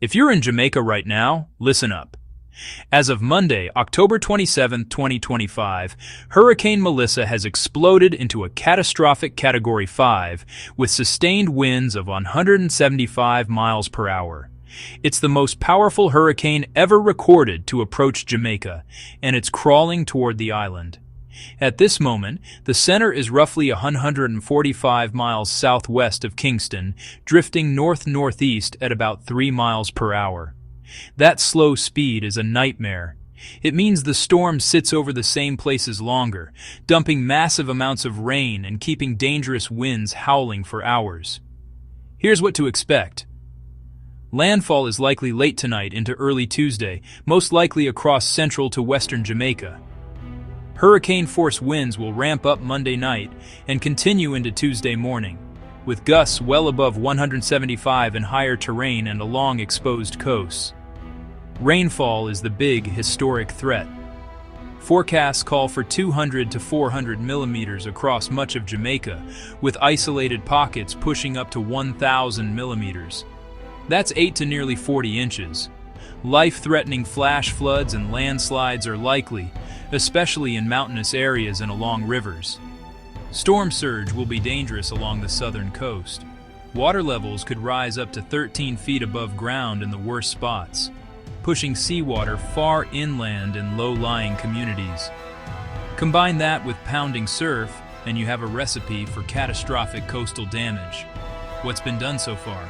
If you're in Jamaica right now, listen up. As of Monday, October 27, 2025, Hurricane Melissa has exploded into a catastrophic Category 5 with sustained winds of 175 miles per hour. It's the most powerful hurricane ever recorded to approach Jamaica, and it's crawling toward the island. At this moment, the center is roughly 145 miles southwest of Kingston, drifting north-northeast at about 3 miles per hour. That slow speed is a nightmare. It means the storm sits over the same places longer, dumping massive amounts of rain and keeping dangerous winds howling for hours. Here's what to expect. Landfall is likely late tonight into early Tuesday, most likely across central to western Jamaica. Hurricane-force winds will ramp up Monday night and continue into Tuesday morning, with gusts well above 175 in higher terrain and along exposed coasts. Rainfall is the big, historic threat. Forecasts call for 200 to 400 millimeters across much of Jamaica, with isolated pockets pushing up to 1,000 millimeters. That's 8 to nearly 40 inches. Life-threatening flash floods and landslides are likely, especially in mountainous areas and along rivers. Storm surge will be dangerous along the southern coast. Water levels could rise up to 13 feet above ground in the worst spots, pushing seawater far inland in low-lying communities. Combine that with pounding surf, and you have a recipe for catastrophic coastal damage. What's been done so far?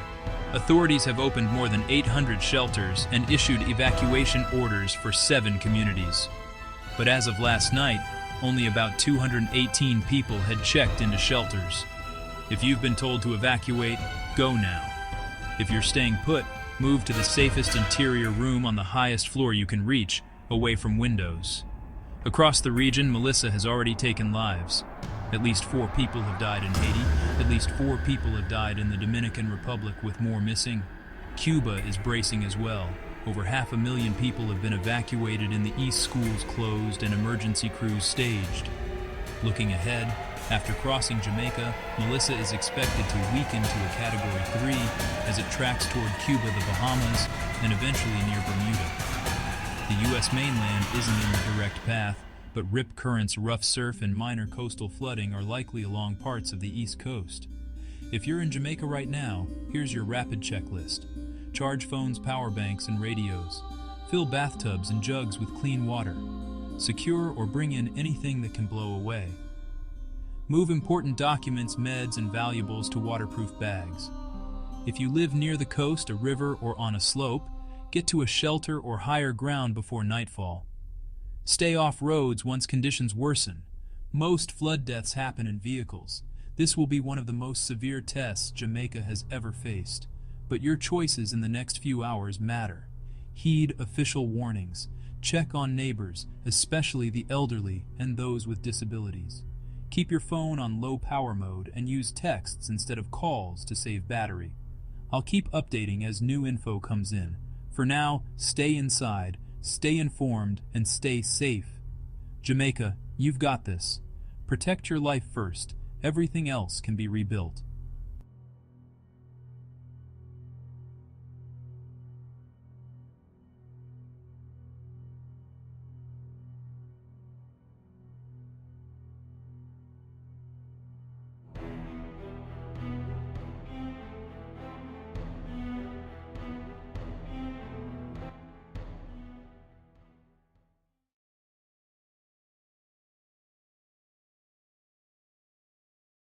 Authorities have opened more than 800 shelters and issued evacuation orders for 7 communities. But as of last night, only about 218 people had checked into shelters. If you've been told to evacuate, go now. If you're staying put, move to the safest interior room on the highest floor you can reach, away from windows. Across the region, Melissa has already taken lives. At least 4 people have died in Haiti. At least 4 people have died in the Dominican Republic, with more missing. Cuba is bracing as well. Over 500,000 people have been evacuated in the east, schools closed and emergency crews staged. Looking ahead, after crossing Jamaica, Melissa is expected to weaken to a Category 3 as it tracks toward Cuba, the Bahamas, and eventually near Bermuda. The U.S. mainland isn't in the direct path, but rip currents, rough surf, and minor coastal flooding are likely along parts of the east coast. If you're in Jamaica right now, here's your rapid checklist. Charge phones, power banks, and radios. Fill bathtubs and jugs with clean water. Secure or bring in anything that can blow away. Move important documents, meds, and valuables to waterproof bags. If you live near the coast, a river, or on a slope, get to a shelter or higher ground before nightfall. Stay off roads once conditions worsen. Most flood deaths happen in vehicles. This will be one of the most severe tests Jamaica has ever faced. But your choices in the next few hours matter. Heed official warnings. Check on neighbors, especially the elderly and those with disabilities. Keep your phone on low power mode and use texts instead of calls to save battery. I'll keep updating as new info comes in. For now, stay inside, stay informed, and stay safe. Jamaica, you've got this. Protect your life first. Everything else can be rebuilt.